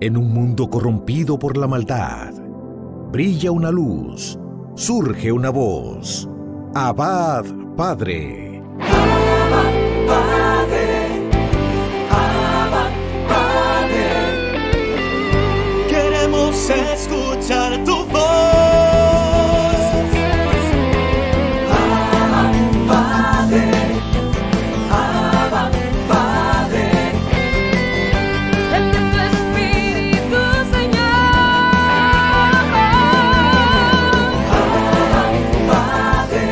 En un mundo corrompido por la maldad, brilla una luz, surge una voz. Abad Padre. Abba, Padre. Abba, Padre. Queremos escuchar tu voz. Abba, Padre. Abba, Padre. Envía tu Espíritu, Señor. Abba, Padre.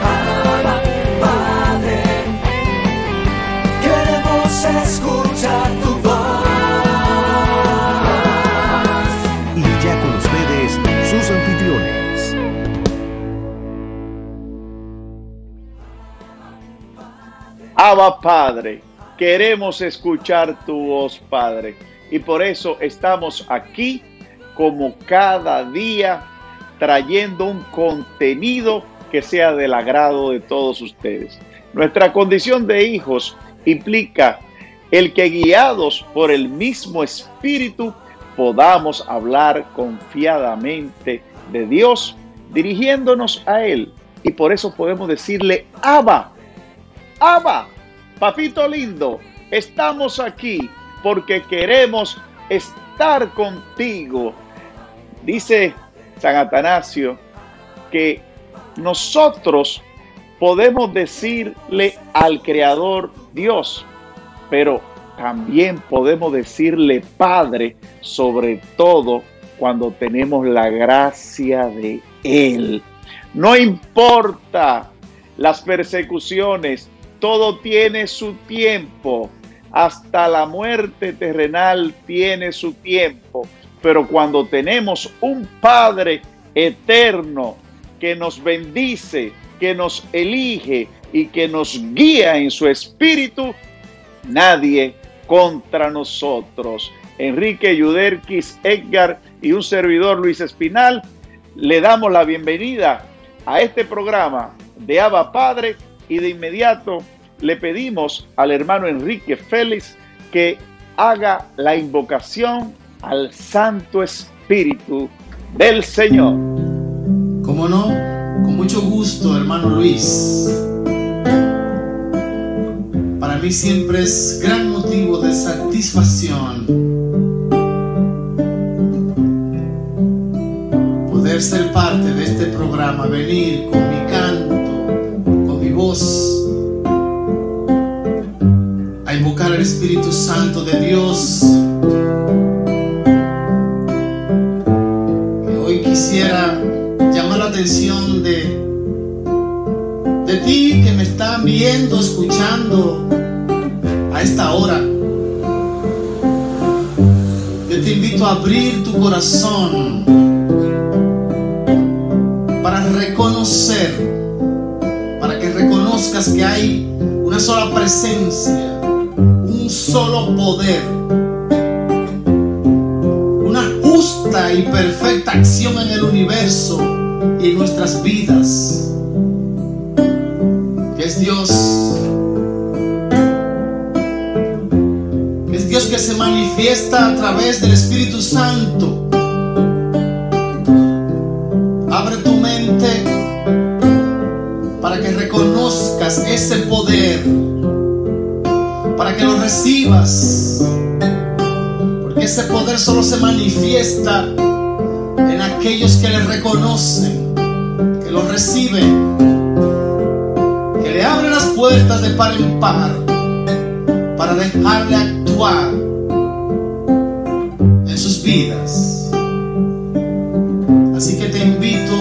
Abba, Padre. Queremos escuchar tu voz. Y ya con ustedes, sus anfitriones. Abba Padre, queremos escuchar tu voz, Padre, y por eso estamos aquí como cada día trayendo un contenido que sea del agrado de todos ustedes. Nuestra condición de hijos implica el que guiados por el mismo Espíritu podamos hablar confiadamente de Dios, dirigiéndonos a Él, y por eso podemos decirle Abba. Abba, papito lindo, estamos aquí porque queremos estar contigo. Dice San Atanasio que nosotros podemos decirle al Creador Dios, pero también podemos decirle Padre, sobre todo cuando tenemos la gracia de Él. No importa las persecuciones, todo tiene su tiempo, hasta la muerte terrenal tiene su tiempo, pero cuando tenemos un Padre eterno que nos bendice, que nos elige y que nos guía en su espíritu, nadie contra nosotros. Enrique Yuderquis, Edgar y un servidor Luis Espinal, le damos la bienvenida a este programa de Abba Padre. Y de inmediato le pedimos al hermano Enrique Félix que haga la invocación al Santo Espíritu del Señor. ¿Cómo no? Con mucho gusto, hermano Luis. Para mí siempre es gran motivo de satisfacción poder ser parte de este programa, venir con mi canto, voz, a invocar al Espíritu Santo de Dios, que hoy quisiera llamar la atención de ti que me están viendo, escuchando a esta hora. Yo te invito a abrir tu corazón para reconocer, reconozcas que hay una sola presencia, un solo poder, una justa y perfecta acción en el universo y en nuestras vidas, que es Dios, que se manifiesta a través del Espíritu Santo. Abre tu mente para que reconozcas ese poder, para que lo recibas, porque ese poder solo se manifiesta en aquellos que le reconocen, que lo reciben, que le abren las puertas de par en par para dejarle actuar en sus vidas. Así que te invito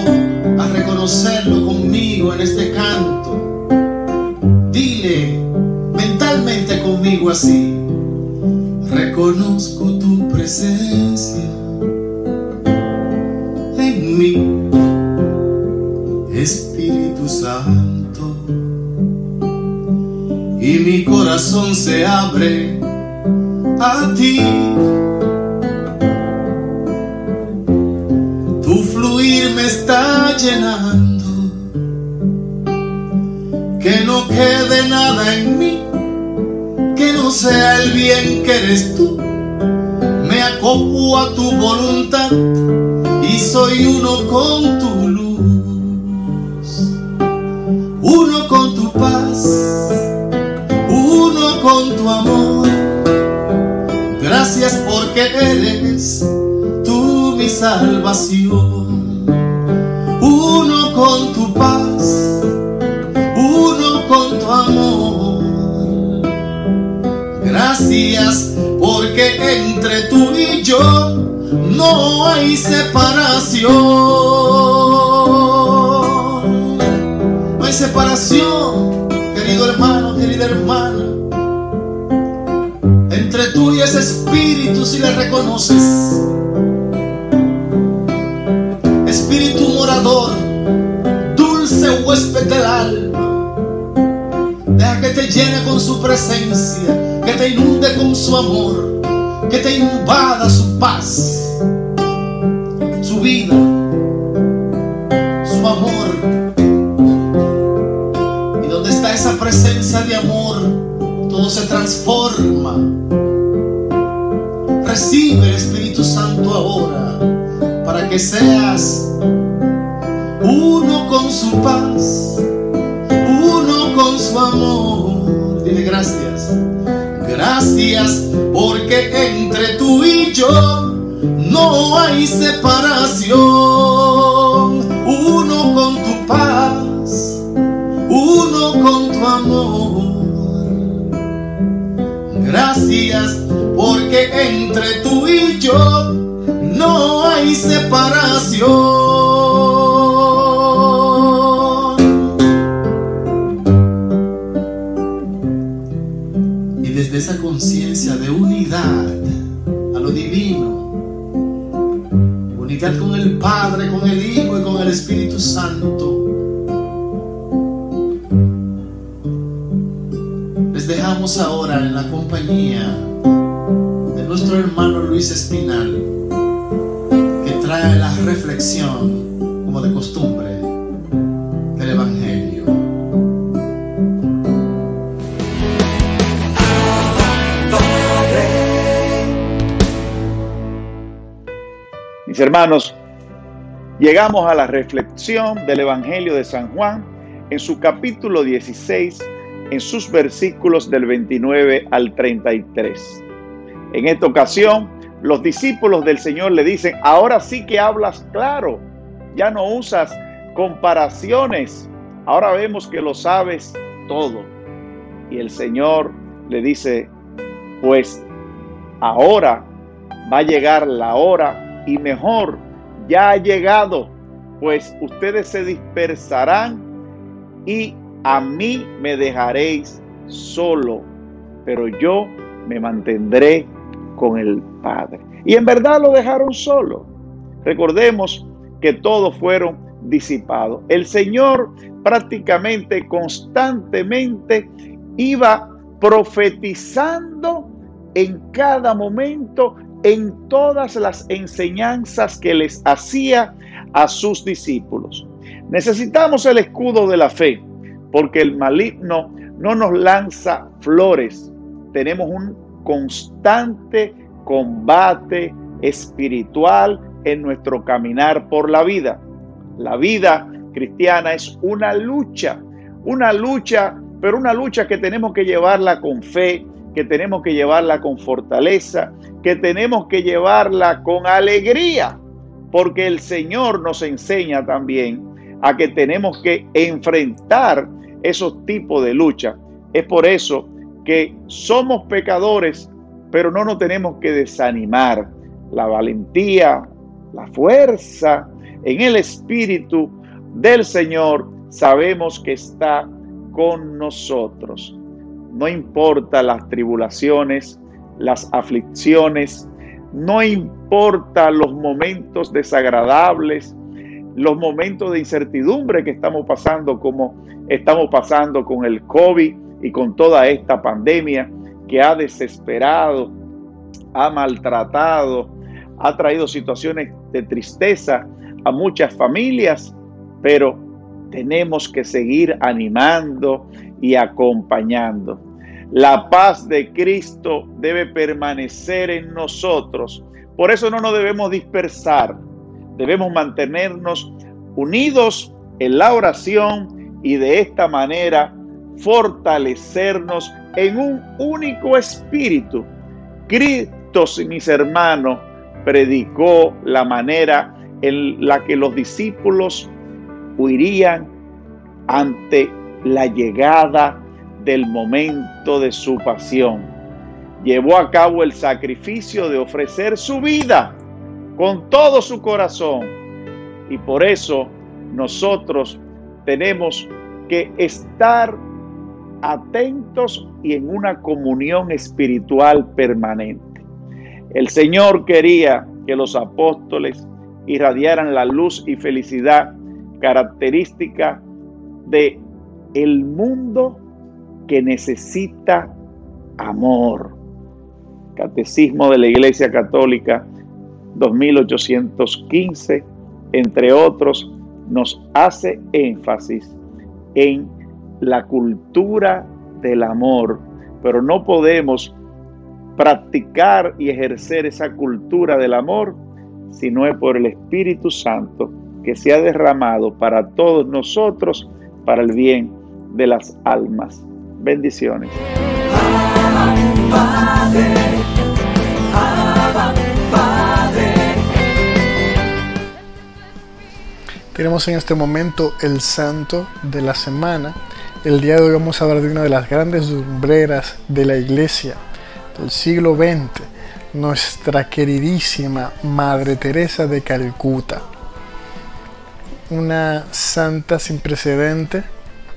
a reconocerlo conmigo en este canto. Dile mentalmente conmigo así: reconozco tu presencia en mí, Espíritu Santo, y mi corazón se abre a ti. Tu fluir me está llenando, que no quede nada en mí que no sea el bien que eres tú acojo a tu voluntad y soy uno con tu luz, uno con tu paz, uno con tu amor. Gracias porque eres tú mi salvación. Uno con tu paz, uno con tu amor. Gracias porque entre tú y yo no hay separación. No hay separación, querido hermano, querida hermana. Entre tú y ese espíritu, si le reconoces, espíritu morador, dulce huésped del alma, deja que te llene con su presencia, que te inunde con su amor, que te invada su paz, su vida, su amor. Y donde está esa presencia de amor, todo se transforma. Recibe el Espíritu Santo ahora, para que seas uno con su paz, uno con su amor. Dile gracias. Gracias porque entre tú y yo no hay separación. Uno con tu paz, uno con tu amor. Gracias porque entre tú y yo no hay separación. Y desde esa conciencia de unidad a lo divino, unidad con el Padre, con el Hijo y con el Espíritu Santo, les dejamos ahora en la compañía de nuestro hermano Luis Espinal, que trae la reflexión, como de costumbre, del Evangelio. Mis hermanos, llegamos a la reflexión del Evangelio de San Juan en su capítulo 16, en sus versículos del 29 al 33. En esta ocasión, los discípulos del Señor le dicen: ahora sí que hablas claro, ya no usas comparaciones, ahora vemos que lo sabes todo. Y el Señor le dice: pues ahora va a llegar la hora, y mejor, ya ha llegado, pues ustedes se dispersarán y a mí me dejaréis solo, pero yo me mantendré con el Padre. Y en verdad lo dejaron solo. Recordemos que todos fueron disipados. El Señor prácticamente constantemente iba profetizando en cada momento, en todas las enseñanzas que les hacía a sus discípulos. Necesitamos el escudo de la fe, porque el maligno no nos lanza flores. Tenemos un constante combate espiritual en nuestro caminar por la vida. La vida cristiana es una lucha, pero una lucha que tenemos que llevarla con fe, que tenemos que llevarla con fortaleza, que tenemos que llevarla con alegría, porque el Señor nos enseña también a que tenemos que enfrentar esos tipos de lucha. Es por eso que somos pecadores, pero no nos tenemos que desanimar. La valentía, la fuerza en el Espíritu del Señor sabemos que está con nosotros. No importa las tribulaciones, las aflicciones, no importa los momentos desagradables, los momentos de incertidumbre que estamos pasando, como estamos pasando con el COVID y con toda esta pandemia que ha desesperado, ha maltratado, ha traído situaciones de tristeza a muchas familias, pero tenemos que seguir animando y acompañando. La paz de Cristo debe permanecer en nosotros, Por eso no nos debemos dispersar. Debemos mantenernos unidos en la oración y de esta manera fortalecernos en un único espíritu. Cristo, mis hermanos, predicó la manera en la que los discípulos huirían ante la llegada del momento de su pasión. Llevó a cabo el sacrificio de ofrecer su vida con todo su corazón. Y por eso nosotros tenemos que estar atentos y en una comunión espiritual permanente. El Señor quería que los apóstoles irradiaran la luz y felicidad característica de el mundo que necesita amor. Catecismo de la Iglesia Católica 2815, entre otros, nos hace énfasis en la cultura del amor, pero no podemos practicar y ejercer esa cultura del amor si no es por el Espíritu Santo que se ha derramado para todos nosotros para el bien de las almas. Bendiciones. Abba, Padre. Abba, Padre. Tenemos en este momento el santo de la semana. El día de hoy vamos a hablar de una de las grandes lumbreras de la iglesia del siglo XX, nuestra queridísima Madre Teresa de Calcuta. Una santa sin precedente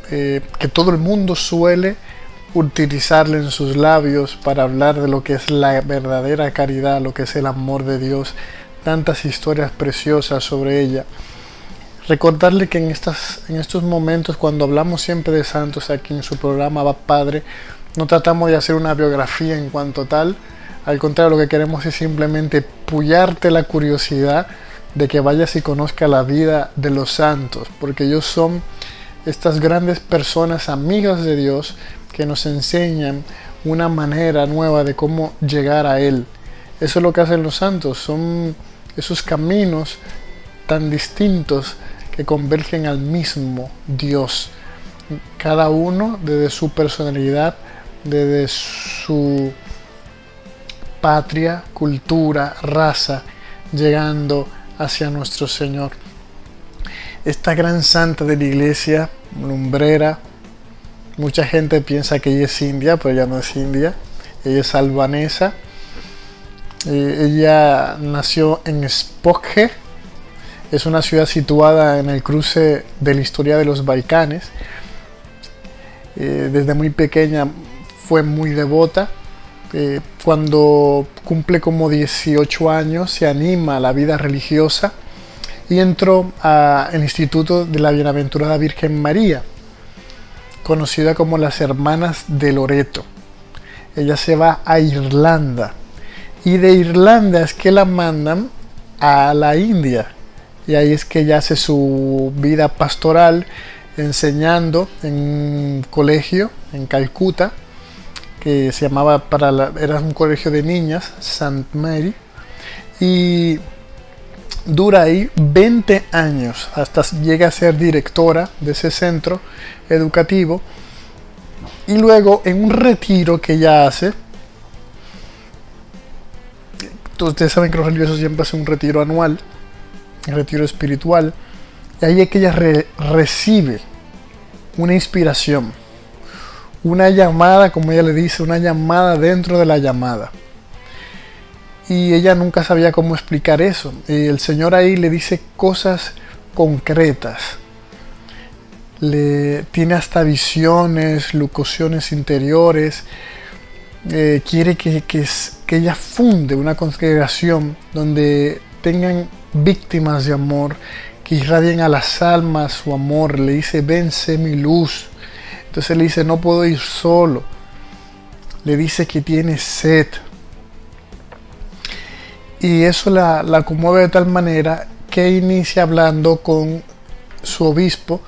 que todo el mundo suele utilizarla en sus labios para hablar de lo que es la verdadera caridad, lo que es el amor de Dios. Tantas historias preciosas sobre ella. Recordarle que en estos momentos, cuando hablamos siempre de santos aquí en su programa Abba Padre, no tratamos de hacer una biografía en cuanto tal. Al contrario, lo que queremos es simplemente puyarte la curiosidad de que vayas y conozcas la vida de los santos, porque ellos son estas grandes personas amigas de Dios que nos enseñan una manera nueva de cómo llegar a Él. Eso es lo que hacen los santos, son esos caminos tan distintos que convergen al mismo Dios, cada uno desde su personalidad, desde su patria, cultura, raza, llegando hacia nuestro Señor. Esta gran santa de la iglesia, lumbrera, mucha gente piensa que ella es india, pero ella no es india, ella es albanesa. Ella nació en Skopje, es una ciudad situada en el cruce de la historia de los Balcanes. Desde muy pequeña fue muy devota. Cuando cumple como 18 años se anima a la vida religiosa y entró al Instituto de la Bienaventurada Virgen María, conocida como las Hermanas de Loreto. Ella se va a Irlanda y de Irlanda es que la mandan a la India y ahí es que ella hace su vida pastoral enseñando en un colegio en Calcuta que se llamaba, era un colegio de niñas, St. Mary, y dura ahí 20 años hasta llega a ser directora de ese centro educativo. Y luego en un retiro que ella hace, ustedes saben que los religiosos siempre hacen un retiro anual, un retiro espiritual, y ahí es que ella recibe una inspiración, una llamada, como ella le dice, una llamada dentro de la llamada. Y ella nunca sabía cómo explicar eso. Y el Señor ahí le dice cosas concretas. Tiene hasta visiones, locuciones interiores. Quiere que ella funde una congregación donde tengan víctimas de amor, que irradien a las almas su amor. Le dice, ven, sé mi luz. Entonces le dice, no puedo ir solo. Le dice que tiene sed. Y eso la conmueve de tal manera que inicia hablando con su obispo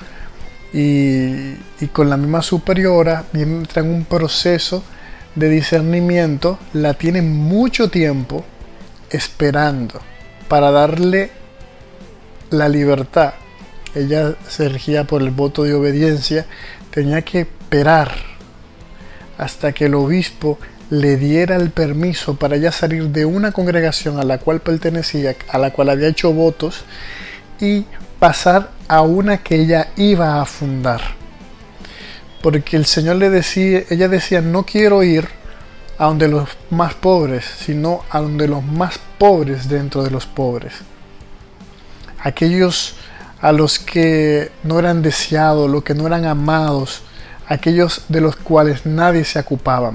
y con la misma superiora, y entra en un proceso de discernimiento. La tiene mucho tiempo esperando para darle la libertad. Ella se regía por el voto de obediencia, tenía que esperar hasta que el obispo le diera el permiso para ella salir de una congregación a la cual pertenecía, a la cual había hecho votos, y pasar a una que ella iba a fundar. Porque el Señor le decía, ella decía, no quiero ir a donde los más pobres, sino a donde los más pobres dentro de los pobres. Aquellos a los que no eran deseados, los que no eran amados, aquellos de los cuales nadie se ocupaba.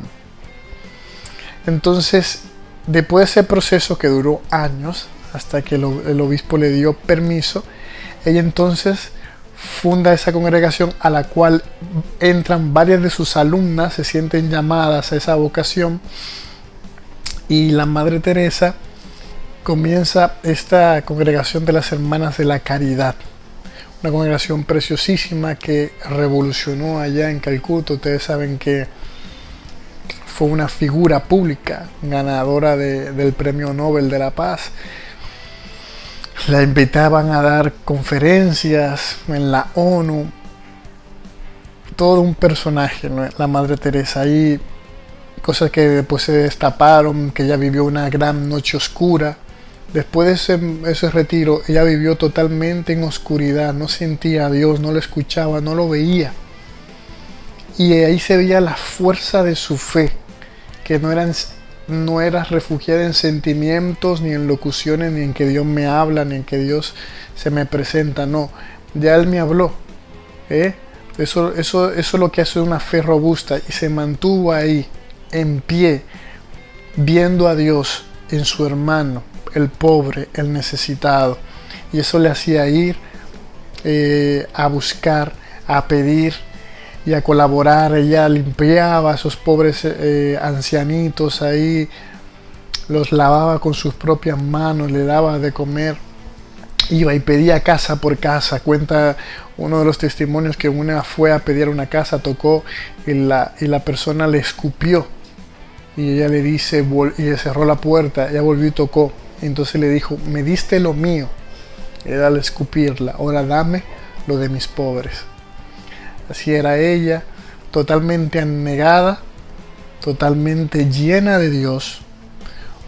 Entonces, después de ese proceso que duró años, hasta que el obispo le dio permiso, ella entonces funda esa congregación a la cual entran varias de sus alumnas, se sienten llamadas a esa vocación, y la Madre Teresa comienza esta congregación de las Hermanas de la Caridad, una congregación preciosísima que revolucionó allá en Calcuta. Ustedes saben que fue una figura pública, ganadora del Premio Nobel de la Paz. La invitaban a dar conferencias en la ONU, todo un personaje, ¿no? La Madre Teresa. Hay cosas que después se destaparon, que ella vivió una gran noche oscura. Después de ese retiro, ella vivió totalmente en oscuridad, no sentía a Dios, no lo escuchaba, no lo veía. Y ahí se veía la fuerza de su fe, que no era refugiada en sentimientos, ni en locuciones, ni en que Dios me habla, ni en que Dios se me presenta. No, ya Él me habló. Eso es lo que hace una fe robusta, y se mantuvo ahí, en pie, viendo a Dios en su hermano, el pobre, el necesitado. Y eso le hacía ir a buscar, a pedir y a colaborar. Ella limpiaba a esos pobres ancianitos ahí, los lavaba con sus propias manos, le daba de comer, iba y pedía casa por casa. Cuenta uno de los testimonios que una fue a pedir una casa, tocó y la persona le escupió, y ella le dice, y le cerró la puerta. Ella volvió y tocó, entonces le dijo, me diste lo mío, era al escupirla, ahora dame lo de mis pobres. Así era ella, totalmente anegada, totalmente llena de Dios,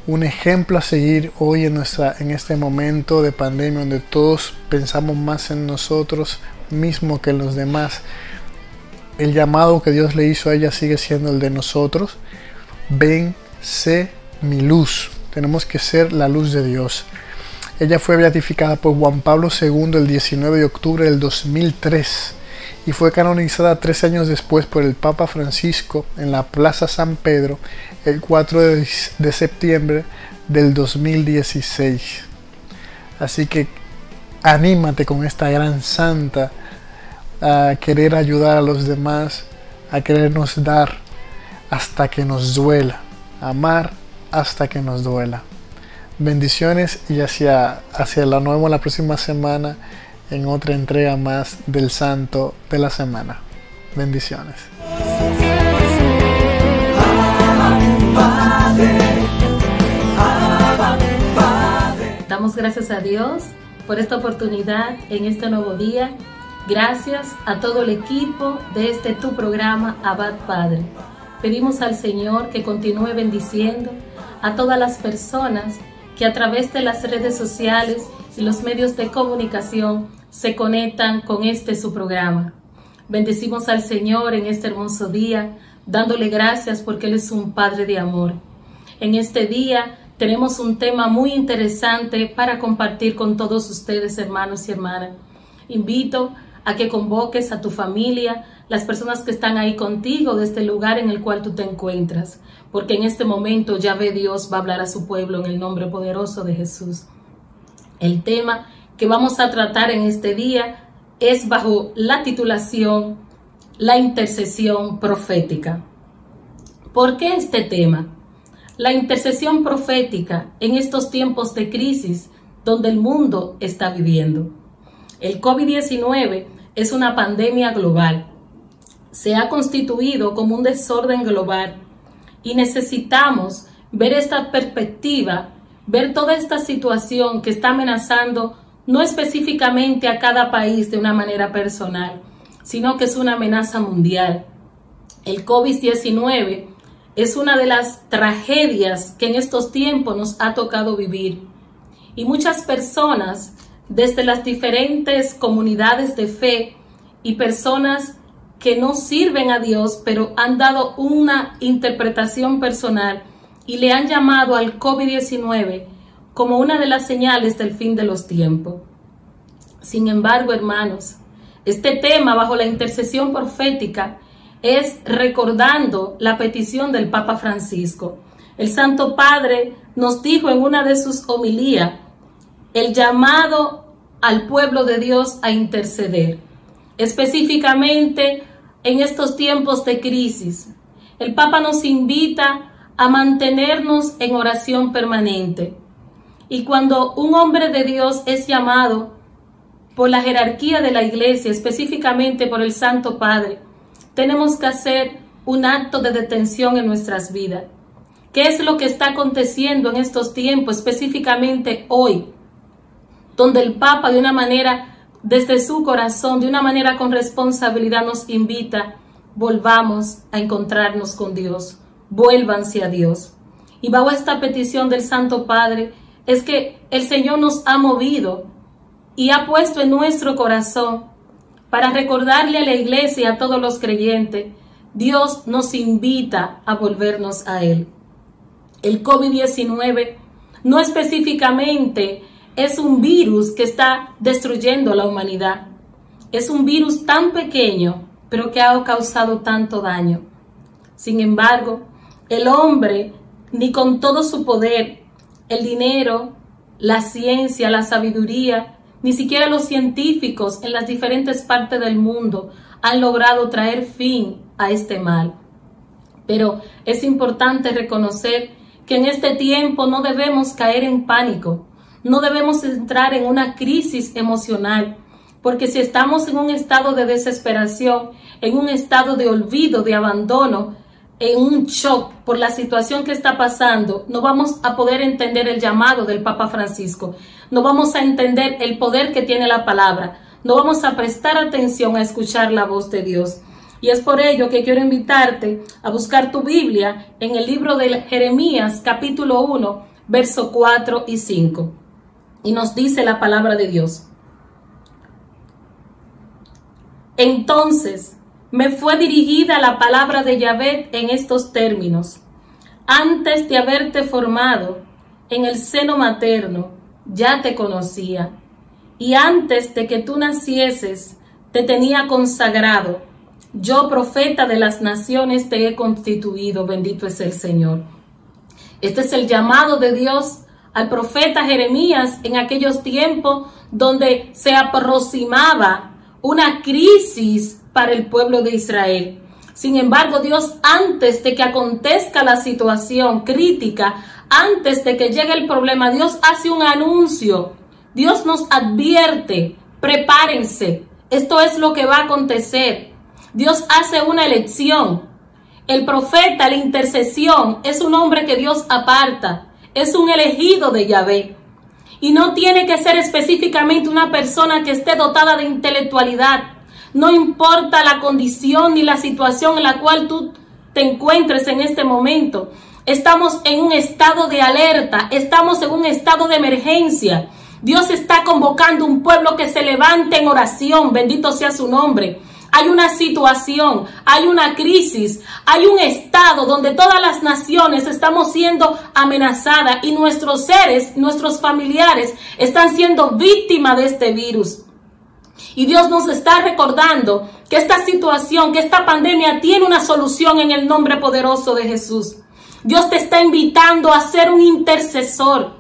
un ejemplo a seguir hoy en este momento de pandemia, donde todos pensamos más en nosotros mismos que en los demás. El llamado que Dios le hizo a ella sigue siendo el de nosotros. Ven, sé mi luz. Tenemos que ser la luz de Dios. Ella fue beatificada por Juan Pablo II el 19 de octubre del 2003 y fue canonizada 3 años después por el Papa Francisco en la Plaza San Pedro el 4 de septiembre del 2016. Así que anímate con esta gran santa a querer ayudar a los demás, a querernos dar hasta que nos duela, amar hasta que nos duela. Bendiciones, y hacia nos vemos la próxima semana en otra entrega más del Santo de la Semana. Bendiciones. Damos gracias a Dios por esta oportunidad en este nuevo día. Gracias a todo el equipo de este tu programa Abad Padre. Pedimos al Señor que continúe bendiciendo a todas las personas que a través de las redes sociales y los medios de comunicación se conectan con su programa. Bendecimos al Señor en este hermoso día, dándole gracias porque Él es un Padre de amor. En este día tenemos un tema muy interesante para compartir con todos ustedes, hermanos y hermanas. Invito a que convoques a tu familia, las personas que están ahí contigo de este lugar en el cual tú te encuentras, porque en este momento Yahvé Dios va a hablar a su pueblo en el nombre poderoso de Jesús. El tema que vamos a tratar en este día es bajo la titulación La intercesión profética. ¿Por qué este tema? La intercesión profética en estos tiempos de crisis donde el mundo está viviendo. El COVID-19 es una pandemia global. Se ha constituido como un desorden global y necesitamos ver esta perspectiva ver toda esta situación que está amenazando no específicamente a cada país de una manera personal, sino que es una amenaza mundial. El COVID-19 es una de las tragedias que en estos tiempos nos ha tocado vivir. Y muchas personas, desde las diferentes comunidades de fe y personas que no sirven a Dios, pero han dado una interpretación personal y le han llamado al COVID-19 como una de las señales del fin de los tiempos. Sin embargo, hermanos, este tema bajo la intercesión profética es recordando la petición del Papa Francisco. El Santo Padre nos dijo en una de sus homilías el llamado al pueblo de Dios a interceder, específicamente en estos tiempos de crisis. El Papa nos invita a mantenernos en oración permanente. Y cuando un hombre de Dios es llamado por la jerarquía de la Iglesia, específicamente por el Santo Padre, tenemos que hacer un acto de detención en nuestras vidas. ¿Qué es lo que está aconteciendo en estos tiempos, específicamente hoy, donde el Papa de una manera, desde su corazón, de una manera con responsabilidad nos invita, volvamos a encontrarnos con Dios, vuélvanse a Dios? Y bajo esta petición del Santo Padre es que el Señor nos ha movido y ha puesto en nuestro corazón para recordarle a la Iglesia y a todos los creyentes, Dios nos invita a volvernos a Él. El COVID-19 no específicamente es un virus que está destruyendo a la humanidad. Es un virus tan pequeño, pero que ha causado tanto daño. Sin embargo, el hombre, ni con todo su poder, el dinero, la ciencia, la sabiduría, ni siquiera los científicos en las diferentes partes del mundo han logrado traer fin a este mal. Pero es importante reconocer que en este tiempo no debemos caer en pánico, no debemos entrar en una crisis emocional, porque si estamos en un estado de desesperación, en un estado de olvido, de abandono, en un shock por la situación que está pasando, no vamos a poder entender el llamado del Papa Francisco, no vamos a entender el poder que tiene la palabra, no vamos a prestar atención a escuchar la voz de Dios. Y es por ello que quiero invitarte a buscar tu Biblia en el libro de Jeremías, capítulo 1, verso 4 y 5. Y nos dice la palabra de Dios: entonces me fue dirigida la palabra de Yahvé en estos términos: antes de haberte formado en el seno materno, ya te conocía, y antes de que tú nacieses, te tenía consagrado. Yo, profeta de las naciones, te he constituido. Bendito es el Señor. Este es el llamado de Dios al profeta Jeremías en aquellos tiempos donde se aproximaba una crisis para el pueblo de Israel. Sin embargo, Dios, antes de que acontezca la situación crítica, antes de que llegue el problema, Dios hace un anuncio. Dios nos advierte: prepárense, esto es lo que va a acontecer. Dios hace una elección. El profeta, la intercesión, es un hombre que Dios aparta, es un elegido de Yahvé. Y no tiene que ser específicamente una persona que esté dotada de intelectualidad. No importa la condición ni la situación en la cual tú te encuentres en este momento. Estamos en un estado de alerta, estamos en un estado de emergencia. Dios está convocando un pueblo que se levante en oración, bendito sea su nombre. Hay una situación, hay una crisis, hay un estado donde todas las naciones estamos siendo amenazadas y nuestros seres, nuestros familiares están siendo víctimas de este virus. Y Dios nos está recordando que esta situación, que esta pandemia tiene una solución en el nombre poderoso de Jesús. Dios te está invitando a ser un intercesor,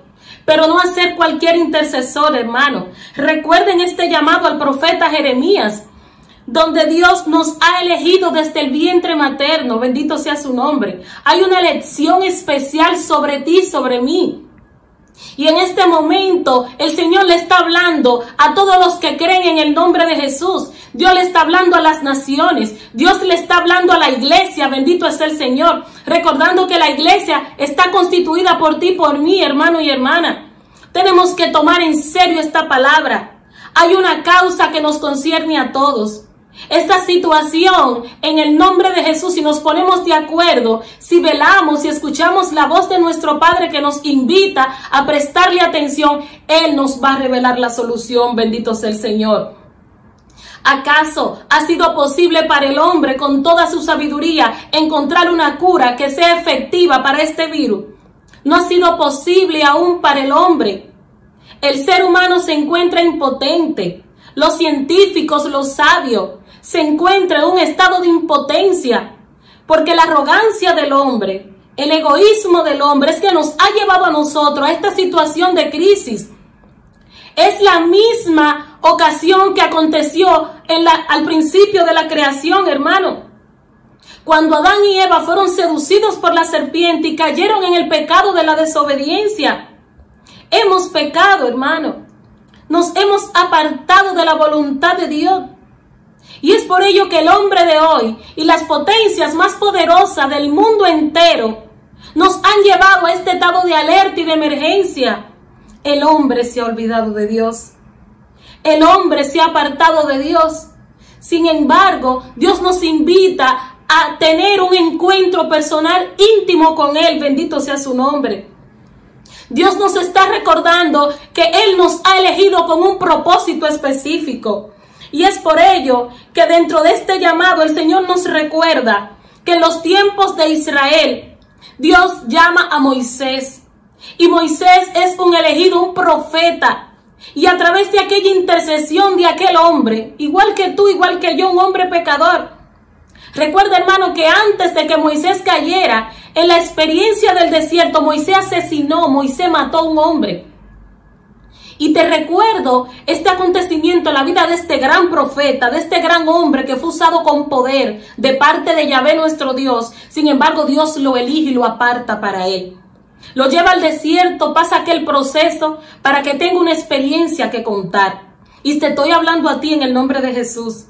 pero no a ser cualquier intercesor, hermano. Recuerden este llamado al profeta Jeremías, donde Dios nos ha elegido desde el vientre materno, bendito sea su nombre. Hay una elección especial sobre ti, sobre mí. Y en este momento el Señor le está hablando a todos los que creen en el nombre de Jesús, Dios le está hablando a las naciones. Dios le está hablando a la iglesia. Bendito es el Señor. Recordando que la iglesia está constituida por ti, por mí, hermano y hermana. Tenemos que tomar en serio esta palabra. Hay una causa que nos concierne a todos. Esta situación, en el nombre de Jesús, si nos ponemos de acuerdo, si velamos y escuchamos la voz de nuestro Padre que nos invita a prestarle atención, Él nos va a revelar la solución. Bendito sea el Señor. ¿Acaso ha sido posible para el hombre, con toda su sabiduría, encontrar una cura que sea efectiva para este virus? No ha sido posible aún para el hombre. El ser humano se encuentra impotente. Los científicos, los sabios, se encuentran en un estado de impotencia, porque la arrogancia del hombre, el egoísmo del hombre es que nos ha llevado a nosotros a esta situación de crisis. Es la misma ocasión que aconteció al principio de la creación, hermano. Cuando Adán y Eva fueron seducidos por la serpiente y cayeron en el pecado de la desobediencia. Hemos pecado, hermano. Nos hemos apartado de la voluntad de Dios. Y es por ello que el hombre de hoy y las potencias más poderosas del mundo entero nos han llevado a este estado de alerta y de emergencia. El hombre se ha olvidado de Dios. El hombre se ha apartado de Dios. Sin embargo, Dios nos invita a tener un encuentro personal íntimo con Él. Bendito sea su nombre. Dios nos está recordando que Él nos ha elegido con un propósito específico. Y es por ello que dentro de este llamado el Señor nos recuerda que en los tiempos de Israel, Dios llama a Moisés. Y Moisés es un elegido, un profeta. Y a través de aquella intercesión de aquel hombre, igual que tú, igual que yo, un hombre pecador. Recuerda, hermano, que antes de que Moisés cayera, en la experiencia del desierto, Moisés asesinó, Moisés mató a un hombre. Y te recuerdo este acontecimiento en la vida de este gran profeta, de este gran hombre que fue usado con poder de parte de Yahvé nuestro Dios. Sin embargo, Dios lo elige y lo aparta para él. Lo lleva al desierto, pasa aquel proceso para que tenga una experiencia que contar. Y te estoy hablando a ti en el nombre de Jesús.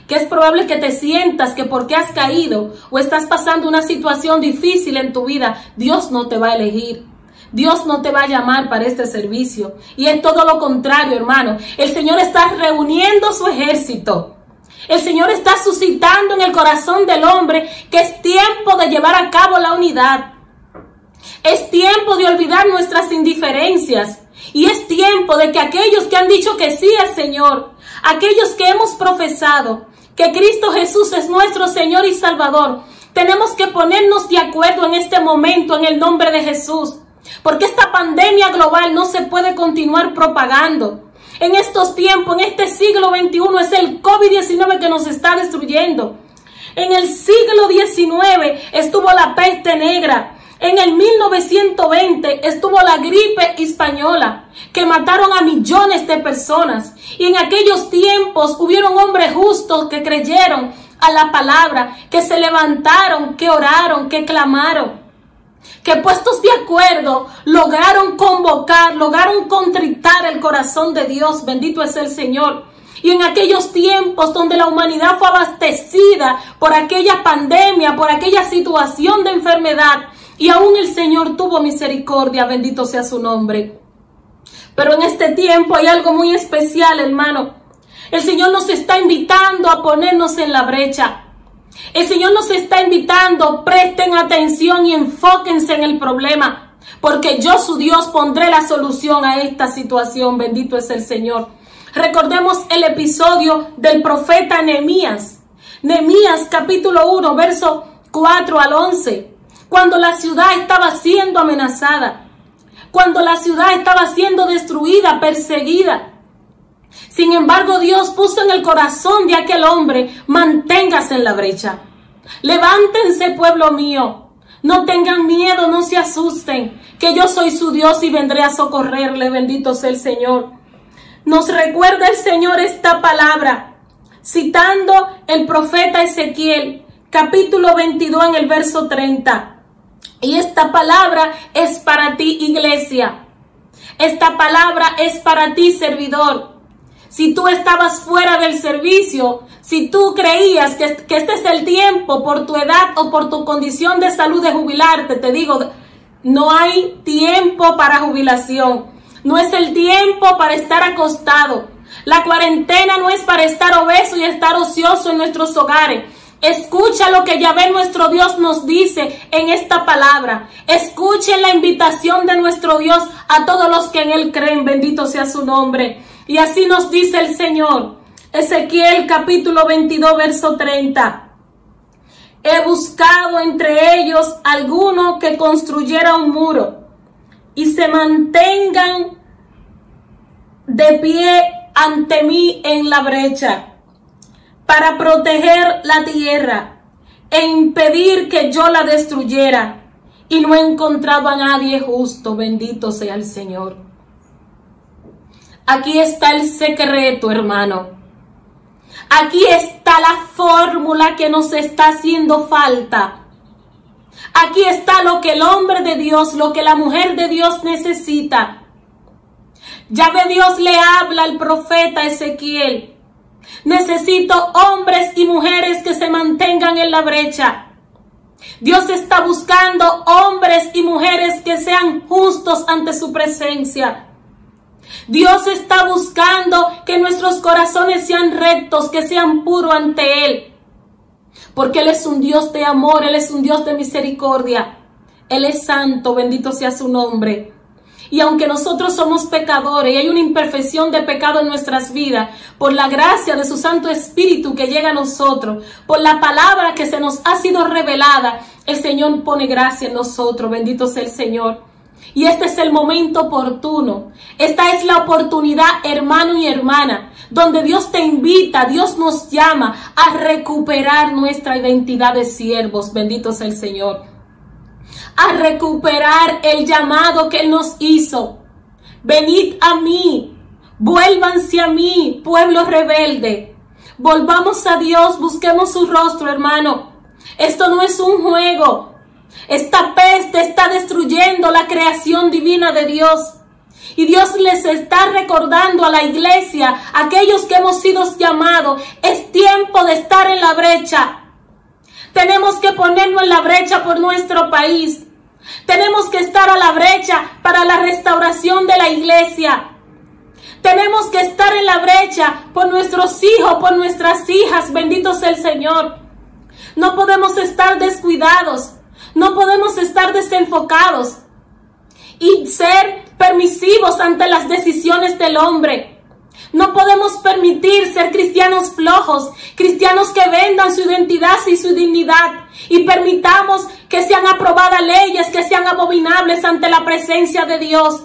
Que es probable que te sientas que porque has caído o estás pasando una situación difícil en tu vida, Dios no te va a elegir. Dios no te va a llamar para este servicio. Y es todo lo contrario, hermano. El Señor está reuniendo su ejército. El Señor está suscitando en el corazón del hombre que es tiempo de llevar a cabo la unidad. Es tiempo de olvidar nuestras indiferencias. Y es tiempo de que aquellos que han dicho que sí al Señor, aquellos que hemos profesado que Cristo Jesús es nuestro Señor y Salvador, tenemos que ponernos de acuerdo en este momento en el nombre de Jesús. Porque esta pandemia global no se puede continuar propagando. En estos tiempos, en este siglo XXI, es el COVID-19 que nos está destruyendo. En el siglo XIX estuvo la peste negra. En el 1920 estuvo la gripe española, que mataron a millones de personas. Y en aquellos tiempos hubieron hombres justos que creyeron a la palabra, que se levantaron, que oraron, que clamaron, que puestos de acuerdo lograron convocar, lograron contritar el corazón de Dios. Bendito es el Señor. Y en aquellos tiempos donde la humanidad fue abastecida por aquella pandemia, por aquella situación de enfermedad, y aún el Señor tuvo misericordia, bendito sea su nombre. Pero en este tiempo hay algo muy especial, hermano. El Señor nos está invitando a ponernos en la brecha. El Señor nos está invitando, presten atención y enfóquense en el problema, porque yo, su Dios, pondré la solución a esta situación. Bendito es el Señor. Recordemos el episodio del profeta Nehemías. Nehemías capítulo 1, verso 4 al 11. Cuando la ciudad estaba siendo amenazada, cuando la ciudad estaba siendo destruida, perseguida. Sin embargo, Dios puso en el corazón de aquel hombre, manténgase en la brecha. Levántense, pueblo mío. No tengan miedo, no se asusten, que yo soy su Dios y vendré a socorrerle. Bendito sea el Señor. Nos recuerda el Señor esta palabra, citando el profeta Ezequiel, capítulo 22 en el verso 30. Y esta palabra es para ti, iglesia. Esta palabra es para ti, servidor. si tú estabas fuera del servicio, si tú creías que este es el tiempo por tu edad o por tu condición de salud de jubilarte, te digo, no hay tiempo para jubilación. No es el tiempo para estar acostado. La cuarentena no es para estar obeso y estar ocioso en nuestros hogares. Escucha lo que Yahvé nuestro Dios nos dice en esta palabra. Escuchen la invitación de nuestro Dios a todos los que en Él creen. Bendito sea su nombre. Y así nos dice el Señor. Ezequiel capítulo 22, verso 30. He buscado entre ellos alguno que construyera un muro y se mantengan de pie ante mí en la brecha, para proteger la tierra e impedir que yo la destruyera. Y no he encontrado a nadie justo. Bendito sea el Señor. Aquí está el secreto, hermano. Aquí está la fórmula que nos está haciendo falta. Aquí está lo que el hombre de Dios, lo que la mujer de Dios necesita. Yahvé Dios le habla al profeta Ezequiel. Necesito hombres y mujeres que se mantengan en la brecha. Dios está buscando hombres y mujeres que sean justos ante su presencia. Dios está buscando que nuestros corazones sean rectos, que sean puros ante Él. Porque Él es un Dios de amor, Él es un Dios de misericordia. Él es santo, bendito sea su nombre. Y aunque nosotros somos pecadores y hay una imperfección de pecado en nuestras vidas, por la gracia de su Santo Espíritu que llega a nosotros, por la palabra que se nos ha sido revelada, el Señor pone gracia en nosotros. Bendito sea el Señor. Y este es el momento oportuno. Esta es la oportunidad, hermano y hermana, donde Dios te invita, Dios nos llama a recuperar nuestra identidad de siervos. Bendito sea el Señor. A recuperar el llamado que Él nos hizo. Venid a mí, vuélvanse a mí, pueblo rebelde. Volvamos a Dios, busquemos su rostro, hermano. Esto no es un juego. Esta peste está destruyendo la creación divina de Dios. Y Dios les está recordando a la iglesia, a aquellos que hemos sido llamados, es tiempo de estar en la brecha. Tenemos que ponernos en la brecha por nuestro país. Tenemos que estar a la brecha para la restauración de la iglesia. Tenemos que estar en la brecha por nuestros hijos, por nuestras hijas. Bendito sea el Señor. No podemos estar descuidados. No podemos estar desenfocados y ser permisivos ante las decisiones del hombre. No podemos permitir ser cristianos flojos, cristianos que vendan su identidad y su dignidad, y permitamos que sean aprobadas leyes que sean abominables ante la presencia de Dios.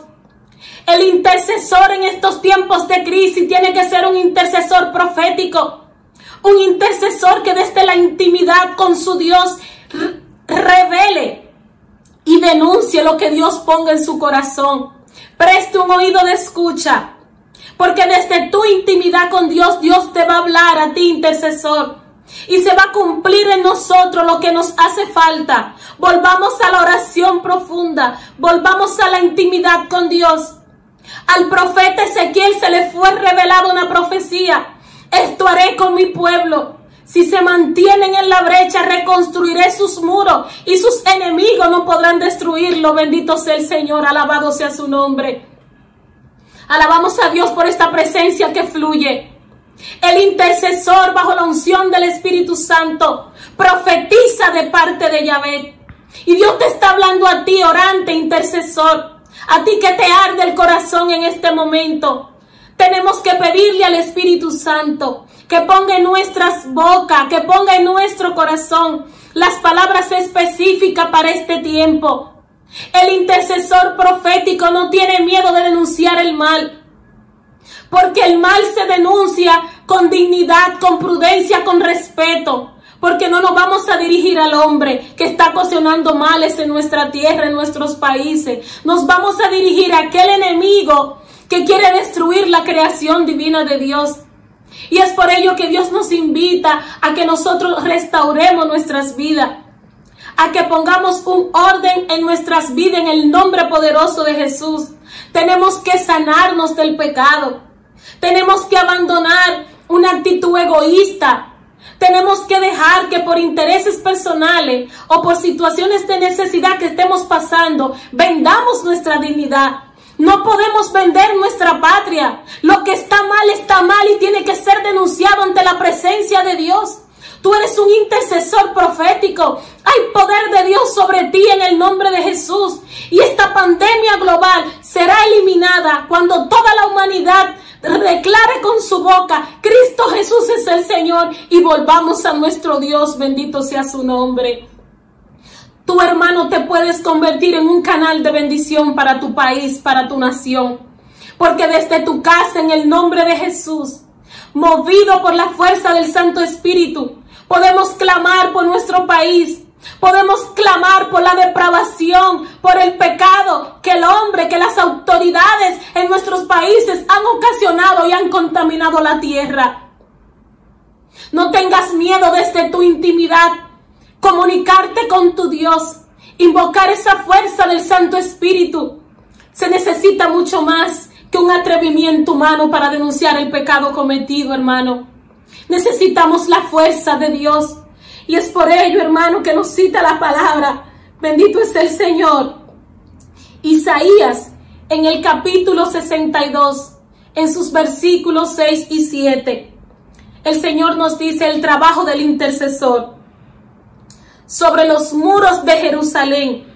El intercesor en estos tiempos de crisis tiene que ser un intercesor profético, un intercesor que desde la intimidad con su Dios revele y denuncie lo que Dios ponga en su corazón. Preste un oído de escucha, porque desde tu intimidad con Dios, Dios te va a hablar a ti, intercesor, y se va a cumplir en nosotros lo que nos hace falta. Volvamos a la oración profunda, volvamos a la intimidad con Dios. Al profeta Ezequiel se le fue revelada una profecía: esto haré con mi pueblo. Si se mantienen en la brecha, reconstruiré sus muros y sus enemigos no podrán destruirlo. Bendito sea el Señor, alabado sea su nombre. Alabamos a Dios por esta presencia que fluye. El intercesor, bajo la unción del Espíritu Santo, profetiza de parte de Yahvé. Y Dios te está hablando a ti, orante, intercesor, a ti que te arde el corazón en este momento. Tenemos que pedirle al Espíritu Santo que ponga en nuestras bocas, que ponga en nuestro corazón las palabras específicas para este tiempo. El intercesor profético no tiene miedo de denunciar el mal, porque el mal se denuncia con dignidad, con prudencia, con respeto, porque no nos vamos a dirigir al hombre que está ocasionando males en nuestra tierra, en nuestros países. Nos vamos a dirigir a aquel enemigo que quiere destruir la creación divina de Dios. Y es por ello que Dios nos invita a que nosotros restauremos nuestras vidas, a que pongamos un orden en nuestras vidas en el nombre poderoso de Jesús. Tenemos que sanarnos del pecado. Tenemos que abandonar una actitud egoísta. Tenemos que dejar que por intereses personales o por situaciones de necesidad que estemos pasando, vendamos nuestra dignidad. No podemos vender nuestra patria. Lo que está mal y tiene que ser denunciado ante la presencia de Dios. Tú eres un intercesor profético. Hay poder de Dios sobre ti en el nombre de Jesús. Y esta pandemia global será eliminada cuando toda la humanidad declare con su boca: Cristo Jesús es el Señor, y volvamos a nuestro Dios. Bendito sea su nombre. Tu hermano, te puedes convertir en un canal de bendición para tu país, para tu nación. Porque desde tu casa, en el nombre de Jesús, movido por la fuerza del Santo Espíritu, podemos clamar por nuestro país. Podemos clamar por la depravación, por el pecado que el hombre, que las autoridades en nuestros países han ocasionado y han contaminado la tierra. No tengas miedo desde tu intimidad. Comunicarte con tu Dios, invocar esa fuerza del Santo Espíritu. Se necesita mucho más que un atrevimiento humano para denunciar el pecado cometido, hermano. Necesitamos la fuerza de Dios. Y es por ello, hermano, que nos cita la palabra. Bendito es el Señor. Isaías, en el capítulo 62, en sus versículos 6 y 7, el Señor nos dice el trabajo del intercesor. Sobre los muros de Jerusalén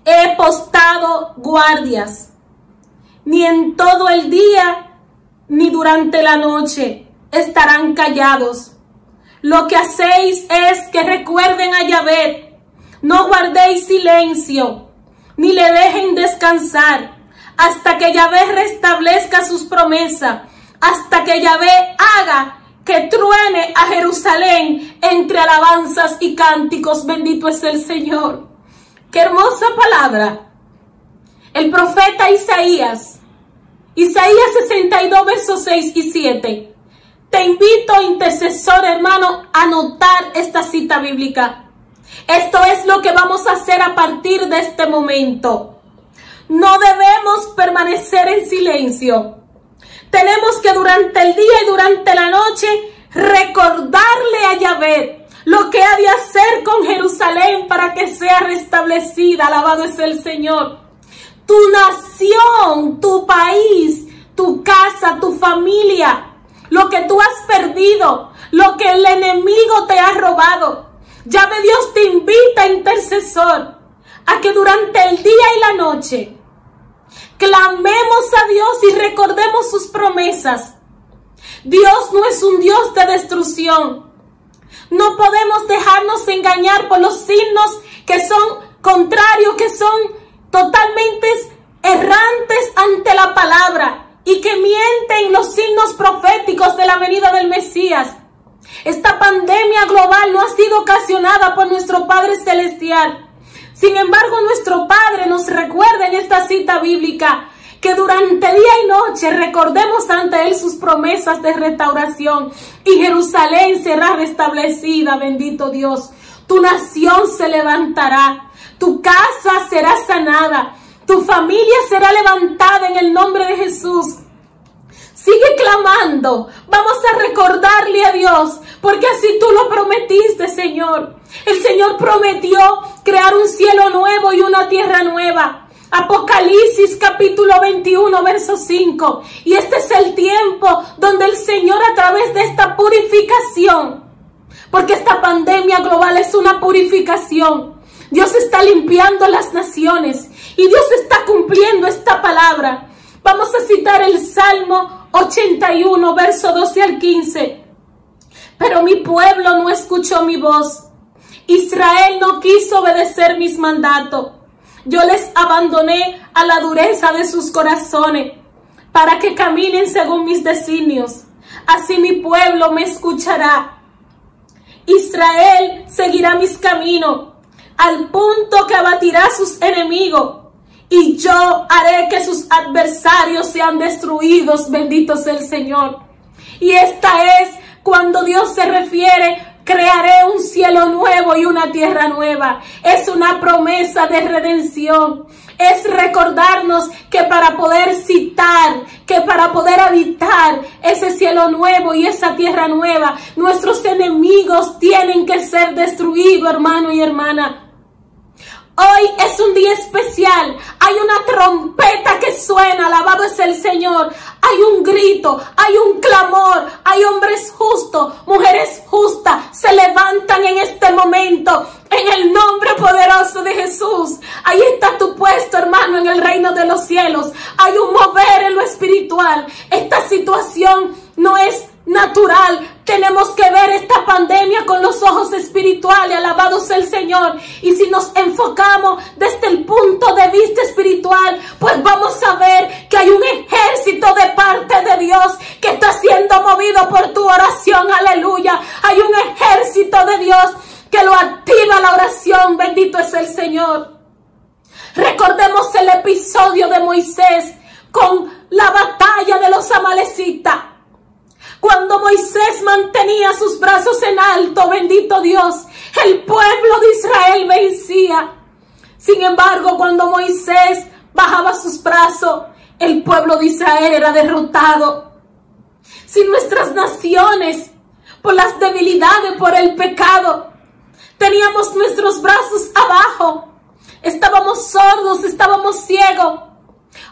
he postado guardias, ni en todo el día ni durante la noche estarán callados. Lo que hacéis es que recuerden a Yahvé, no guardéis silencio, ni le dejen descansar, hasta que Yahvé restablezca sus promesas, hasta que Yahvé haga que truene a Jerusalén entre alabanzas y cánticos. Bendito es el Señor. Qué hermosa palabra. El profeta Isaías 62, versos 6 y 7. Te invito, intercesor hermano, a anotar esta cita bíblica. Esto es lo que vamos a hacer a partir de este momento. No debemos permanecer en silencio. Tenemos que durante el día y durante la noche recordarle a Yahvé lo que ha de hacer con Jerusalén para que sea restablecida. Alabado es el Señor. Tu nación, tu país, tu casa, tu familia, lo que tú has perdido, lo que el enemigo te ha robado. Yahvé Dios te invita, intercesor, a que durante el día y la noche clamemos a Dios y recordemos sus promesas. Dios no es un Dios de destrucción. No podemos dejarnos engañar por los signos que son contrarios, que son totalmente errantes ante la palabra y que mienten los signos proféticos de la venida del Mesías. Esta pandemia global no ha sido ocasionada por nuestro Padre Celestial. Sin embargo, nuestro Padre nos recuerda en esta cita bíblica que durante día y noche recordemos ante Él sus promesas de restauración, y Jerusalén será restablecida. Bendito Dios. Tu nación se levantará, tu casa será sanada, tu familia será levantada en el nombre de Jesús. Sigue clamando. Vamos a recordarle a Dios, porque así tú lo prometiste, Señor. El Señor prometió crear un cielo nuevo y una tierra nueva. Apocalipsis capítulo 21, verso 5. Y este es el tiempo donde el Señor, a través de esta purificación, porque esta pandemia global es una purificación, Dios está limpiando las naciones y Dios está cumpliendo esta palabra. Vamos a citar el Salmo 81, verso 12 al 15. Pero mi pueblo no escuchó mi voz. Israel no quiso obedecer mis mandatos. Yo les abandoné a la dureza de sus corazones, para que caminen según mis designios. Así mi pueblo me escuchará. Israel seguirá mis caminos, al punto que abatirá a sus enemigos, y yo haré que sus adversarios sean destruidos. Bendito sea el Señor. Y esta es cuando Dios se refiere: crearé un cielo nuevo y una tierra nueva. Es una promesa de redención. Es recordarnos que para poder citar, que que para poder habitar ese cielo nuevo y esa tierra nueva, nuestros enemigos tienen que ser destruidos, hermano y hermana. Hoy es un día especial, hay una trompeta que suena, alabado es el Señor, hay un grito, hay un clamor, hay hombres justos, mujeres justas, se levantan en este momento, en el nombre poderoso de Jesús. Ahí está tu puesto, hermano, en el reino de los cielos, hay un mover en lo espiritual. Esta situación no es natural, tenemos que ver esta pandemia con los ojos espirituales, alabado sea el Señor. Y si nos enfocamos desde el punto de vista espiritual, pues vamos a ver que hay un ejército de parte de Dios que está siendo movido por tu oración, aleluya. Hay un ejército de Dios que lo activa la oración, bendito es el Señor. Recordemos el episodio de Moisés con la batalla de los amalecitas. Cuando Moisés mantenía sus brazos en alto, bendito Dios, el pueblo de Israel vencía. Sin embargo, cuando Moisés bajaba sus brazos, el pueblo de Israel era derrotado. Si nuestras naciones, por las debilidades, por el pecado, teníamos nuestros brazos abajo, estábamos sordos, estábamos ciegos,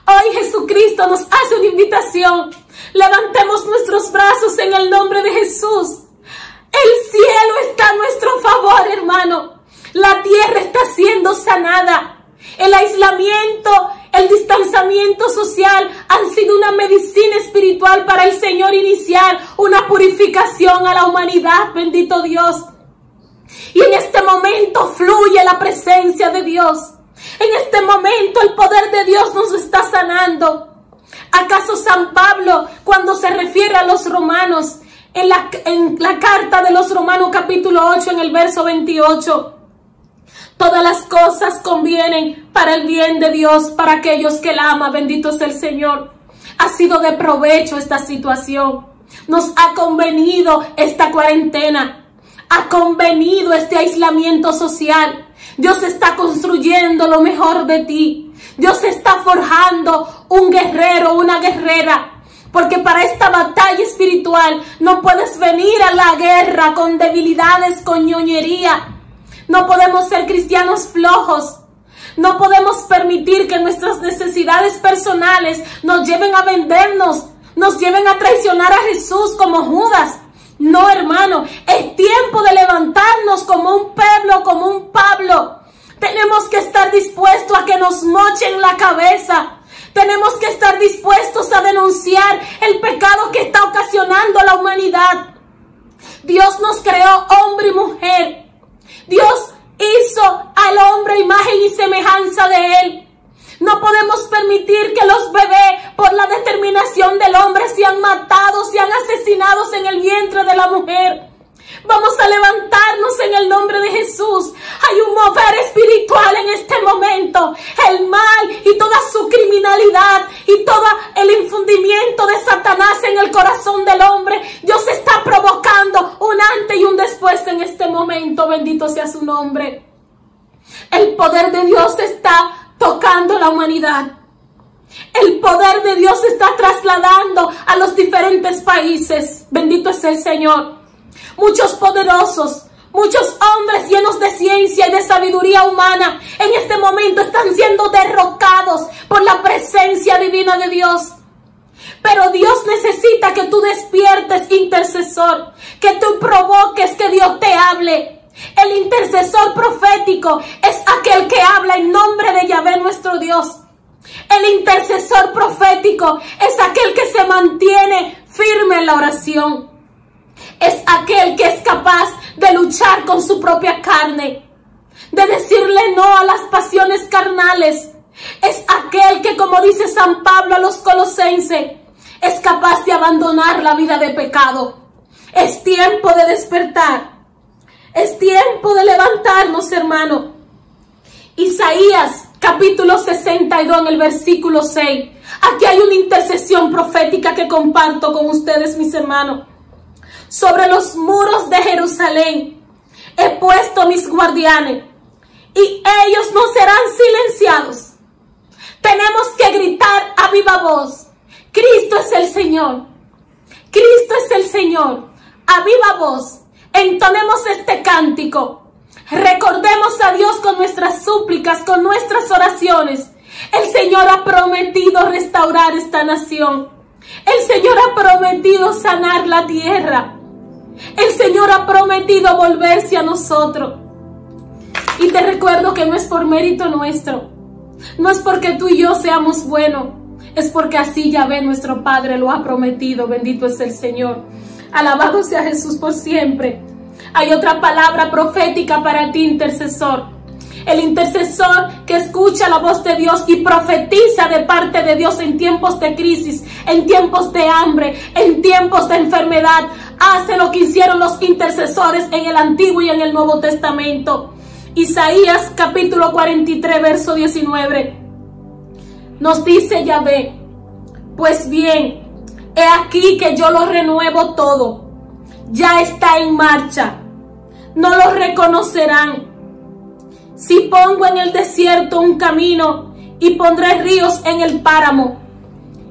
hoy Jesucristo nos hace una invitación. Levantemos nuestros brazos en el nombre de Jesús. El cielo está a nuestro favor, hermano. La tierra está siendo sanada. El aislamiento, el distanciamiento social han sido una medicina espiritual para el Señor iniciar una purificación a la humanidad, bendito Dios. Y en este momento fluye la presencia de Dios. En este momento el poder de Dios nos está sanando. ¿Acaso San Pablo, cuando se refiere a los romanos, en la carta de los Romanos capítulo 8, en el verso 28, todas las cosas convienen para el bien de Dios, para aquellos que la aman, bendito sea el Señor? Ha sido de provecho esta situación. Nos ha convenido esta cuarentena, ha convenido este aislamiento social. Dios está construyendo lo mejor de ti. Dios está forjando un guerrero, una guerrera. Porque para esta batalla espiritual no puedes venir a la guerra con debilidades, con ñoñería. No podemos ser cristianos flojos. No podemos permitir que nuestras necesidades personales nos lleven a vendernos, nos lleven a traicionar a Jesús como Judas. No, hermano, es tiempo de levantarnos como un pueblo, como un Pablo. Tenemos que estar dispuestos a que nos mochen la cabeza. Tenemos que estar dispuestos a denunciar el pecado que está ocasionando la humanidad. Dios nos creó hombre y mujer. Dios hizo al hombre imagen y semejanza de él. No podemos permitir que los bebés, por la determinación del hombre, sean matados, sean asesinados en el vientre de la mujer. Vamos a levantarnos en el nombre de Jesús. Hay un mover espiritual en este momento. El mal y toda su criminalidad y todo el infundimiento de Satanás en el corazón del hombre, Dios está provocando un antes y un después en este momento. Bendito sea su nombre. El poder de Dios está tocando la humanidad. El poder de Dios se está trasladando a los diferentes países. Bendito es el Señor. Muchos poderosos, muchos hombres llenos de ciencia y de sabiduría humana en este momento están siendo derrocados por la presencia divina de Dios. Pero Dios necesita que tú despiertes, intercesor, que tú provoques que Dios te hable. El intercesor profético es aquel que habla en nombre de Yahvé nuestro Dios. El intercesor profético es aquel que se mantiene firme en la oración. Es aquel que es capaz de luchar con su propia carne, de decirle no a las pasiones carnales. Es aquel que, como dice San Pablo a los Colosenses, es capaz de abandonar la vida de pecado. Es tiempo de despertar. Es tiempo de levantarnos, hermano. Isaías capítulo 62 en el versículo 6. Aquí hay una intercesión profética que comparto con ustedes, mis hermanos. Sobre los muros de Jerusalén he puesto mis guardianes y ellos no serán silenciados. Tenemos que gritar a viva voz Cristo es el Señor. Cristo es el Señor. A viva voz, entonemos este cántico. Recordemos a Dios con nuestras súplicas, con nuestras oraciones. El Señor ha prometido restaurar esta nación. El Señor ha prometido sanar la tierra. El Señor ha prometido volverse a nosotros. Y te recuerdo que no es por mérito nuestro. No es porque tú y yo seamos buenos. Es porque así Yahvé, nuestro Padre, lo ha prometido. Bendito es el Señor. Alabado sea Jesús por siempre. Hay otra palabra profética para ti, intercesor. El intercesor que escucha la voz de Dios y profetiza de parte de Dios en tiempos de crisis, en tiempos de hambre, en tiempos de enfermedad. Hace lo que hicieron los intercesores en el Antiguo y en el Nuevo Testamento. Isaías capítulo 43, verso 19. Nos dice Yahvé: pues bien, he aquí que yo lo renuevo todo. Ya está en marcha. No lo reconocerán. Si pongo en el desierto un camino y pondré ríos en el páramo,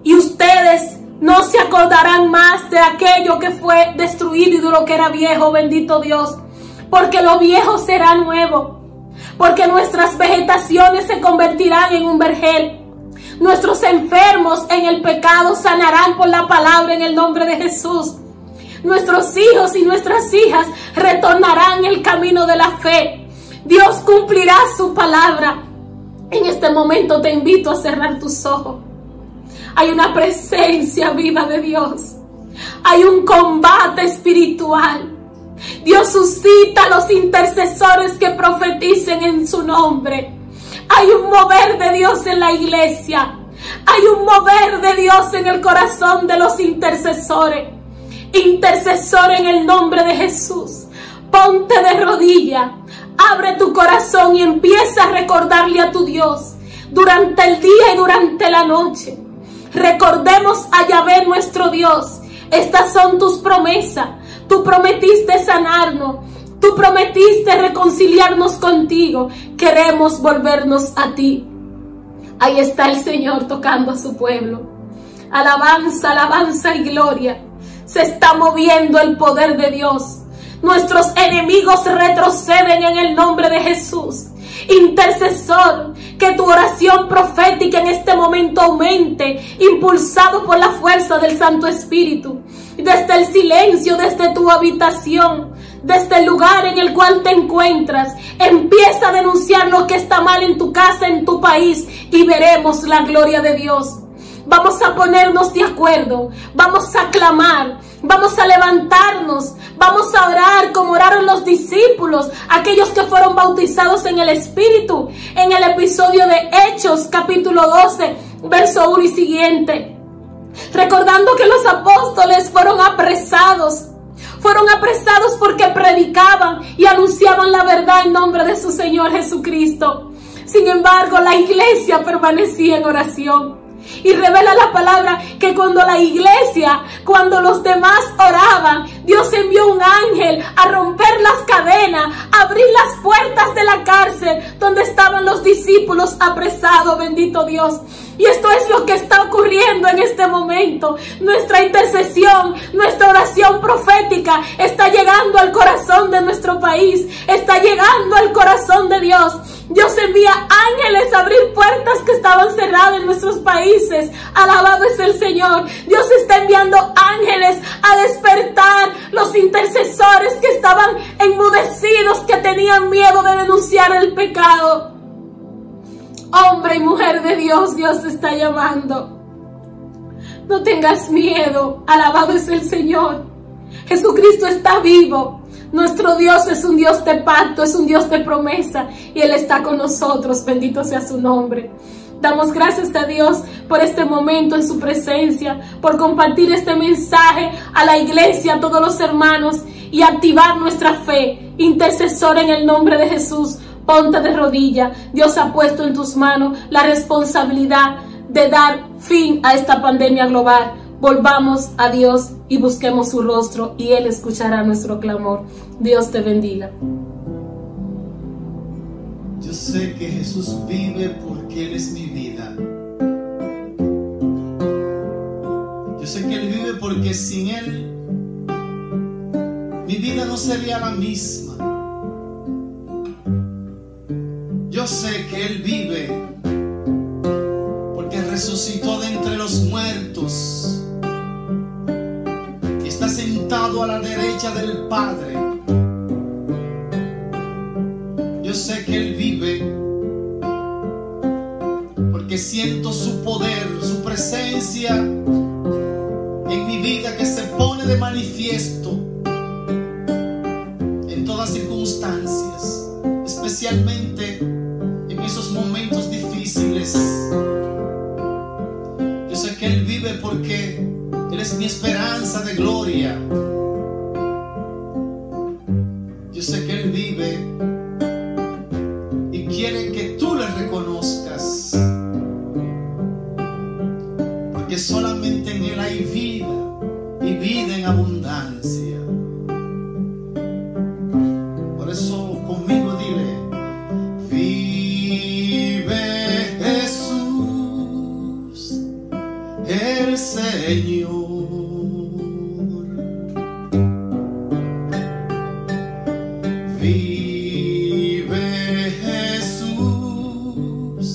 y ustedes no se acordarán más de aquello que fue destruido y de lo que era viejo, bendito Dios, porque lo viejo será nuevo, porque nuestras vegetaciones se convertirán en un vergel. Nuestros enfermos en el pecado sanarán por la palabra en el nombre de Jesús. Nuestros hijos y nuestras hijas retornarán el camino de la fe. Dios cumplirá su palabra. En este momento te invito a cerrar tus ojos. Hay una presencia viva de Dios. Hay un combate espiritual. Dios suscita a los intercesores que profeticen en su nombre. Hay un mover de Dios en la iglesia. Hay un mover de Dios en el corazón de los intercesores. Intercesor, en el nombre de Jesús, ponte de rodilla, abre tu corazón y empieza a recordarle a tu Dios durante el día y durante la noche. Recordemos a Yahvé nuestro Dios. Estas son tus promesas. Tú prometiste sanarnos. Tú prometiste reconciliarnos contigo. Queremos volvernos a ti. Ahí está el Señor tocando a su pueblo. Alabanza, alabanza y gloria. Se está moviendo el poder de Dios. Nuestros enemigos retroceden en el nombre de Jesús. Intercesor, que tu oración profética en este momento aumente, impulsado por la fuerza del Santo Espíritu. Desde el silencio, desde tu habitación, desde el lugar en el cual te encuentras, empieza a denunciar lo que está mal en tu casa, en tu país, y veremos la gloria de Dios. Vamos a ponernos de acuerdo, vamos a clamar, vamos a levantarnos, vamos a orar como oraron los discípulos, aquellos que fueron bautizados en el Espíritu, en el episodio de Hechos, capítulo 12, verso 1 y siguiente. Recordando que los apóstoles fueron apresados porque predicaban y anunciaban la verdad en nombre de su Señor Jesucristo. Sin embargo, la iglesia permanecía en oración. Y revela la palabra que cuando los demás oraban, Dios envió un ángel a romper las cadenas, a abrir las puertas de la cárcel donde estaban los discípulos apresados, bendito Dios. Y esto es lo que está ocurriendo en este momento. Nuestra intercesión, nuestra oración profética está llegando al corazón de nuestro país, está llegando al corazón de Dios. Dios envía ángeles a abrir puertas que estaban cerradas en nuestros países. Alabado es el Señor. Dios está enviando ángeles a despertar los intercesores que estaban enmudecidos, que tenían miedo de denunciar el pecado. Hombre y mujer de Dios, Dios te está llamando. No tengas miedo. Alabado es el Señor. Jesucristo está vivo. Nuestro Dios es un Dios de pacto, es un Dios de promesa, y Él está con nosotros. Bendito sea su nombre. Damos gracias a Dios por este momento en su presencia, por compartir este mensaje a la iglesia, a todos los hermanos, y activar nuestra fe. Intercesor, en el nombre de Jesús, ponte de rodilla. Dios ha puesto en tus manos la responsabilidad de dar fin a esta pandemia global. Volvamos a Dios y busquemos su rostro, y Él escuchará nuestro clamor. Dios te bendiga. Yo sé que Jesús vive porque Él es mi vida. sé que Él vive porque sin Él mi vida no sería la misma. Yo sé que Él vive porque resucitó de entre los muertos y está sentado a la derecha del Padre. Yo sé que Él vive porque siento su poder, su presencia en mi vida, que se pone de manifiesto en todas circunstancias, especialmente en esos momentos difíciles. Yo sé que Él vive porque Él es mi esperanza de gloria. Yo sé que Él vive y quiere que tú le reconozcas, porque solamente en Él hay vida y vida en abundancia. Por eso conmigo dile: vive Jesús, el Señor. Vive Jesús,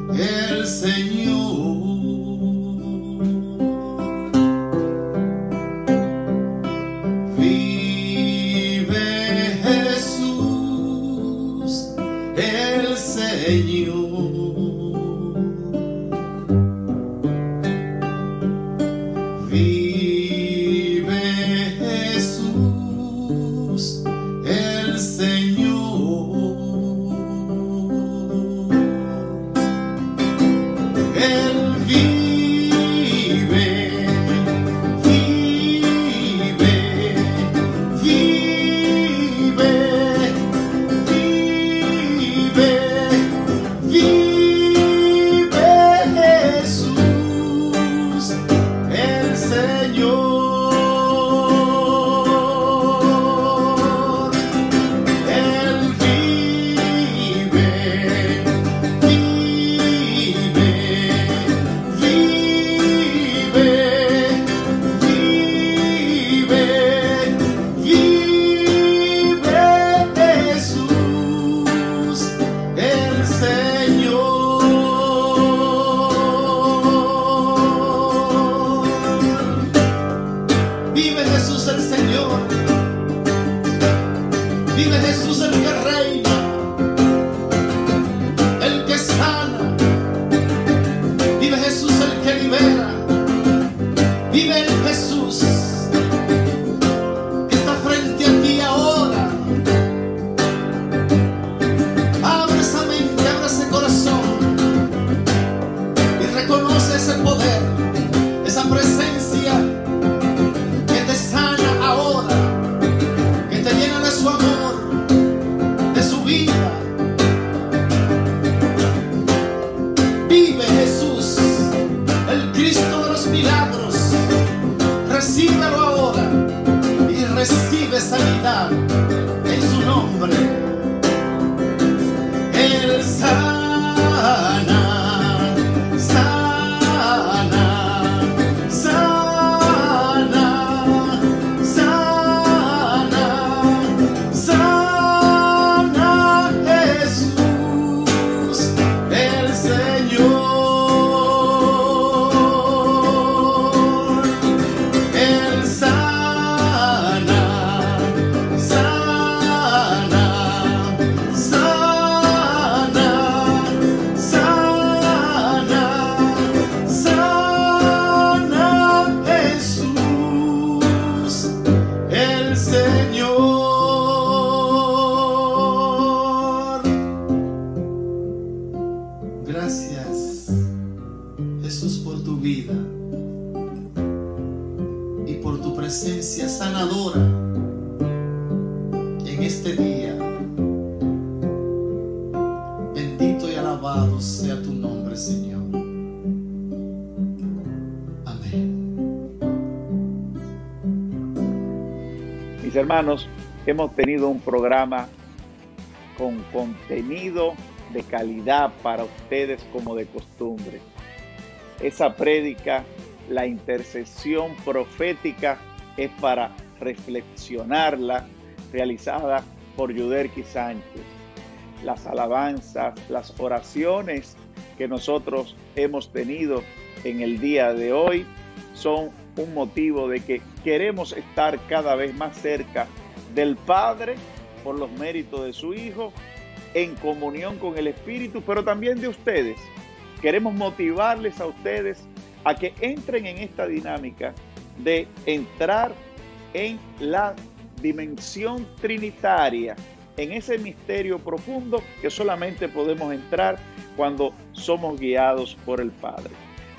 el Señor. Vive Jesús, el Señor. Vive Jesús, el Señor. Él vive, vive, vive, vive, vive Jesús, el Señor. Él vive, vive, vive, vive, vive Jesús, el Señor. Vive Jesús el Señor. Vive Jesús el que reina, el que sana. Vive Jesús el que libera. Vive el Jesús que está frente a ti ahora. Abre esa mente, abre ese corazón y reconoce ese poder, esa presencia que te sana ahora, que te llena de su amor, de su vida. Vive Jesús, el Cristo de los milagros. Recíbelo ahora y recibe sanidad en su nombre. Él sana, sana, sana, sana, sana Jesús, el Señor. Él sana, sana, sana, sana, sana Jesús, el Señor. Gracias, Jesús, por tu vida y por tu presencia sanadora en este día. Bendito y alabado sea tu nombre, Señor. Amén. Mis hermanos, hemos tenido un programa con contenido de calidad para ustedes como de costumbre. Esa prédica La intercesión profética es para reflexionarla, realizada por Yuderki Sánchez. Las alabanzas, las oraciones que nosotros hemos tenido en el día de hoy son un motivo de que queremos estar cada vez más cerca del Padre por los méritos de su Hijo, en comunión con el Espíritu, pero también de ustedes. Queremos motivarles a ustedes a que entren en esta dinámica de entrar en la dimensión trinitaria, en ese misterio profundo que solamente podemos entrar cuando somos guiados por el Padre.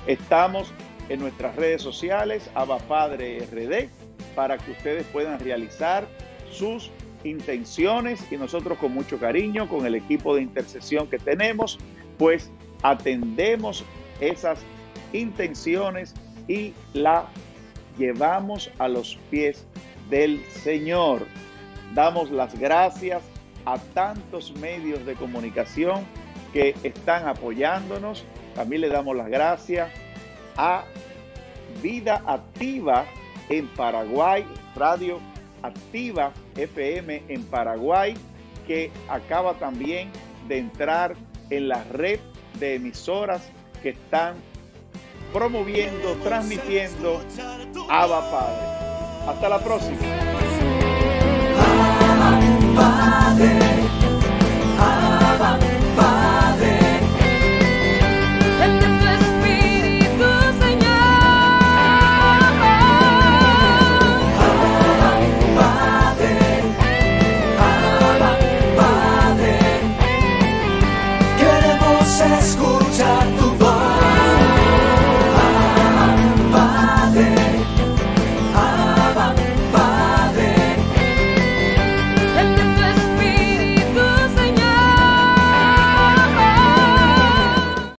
Estamos en nuestras redes sociales, Abba Padre RD, para que ustedes puedan realizar sus intenciones, y nosotros con mucho cariño, con el equipo de intercesión que tenemos, pues atendemos esas intenciones y la llevamos a los pies del Señor. Damos las gracias a tantos medios de comunicación que están apoyándonos. También le damos las gracias a Vida Activa en Paraguay, Radio Activa FM en Paraguay, que acaba también de entrar en la red de emisoras que están promoviendo, transmitiendo Abba Padre. Hasta la próxima.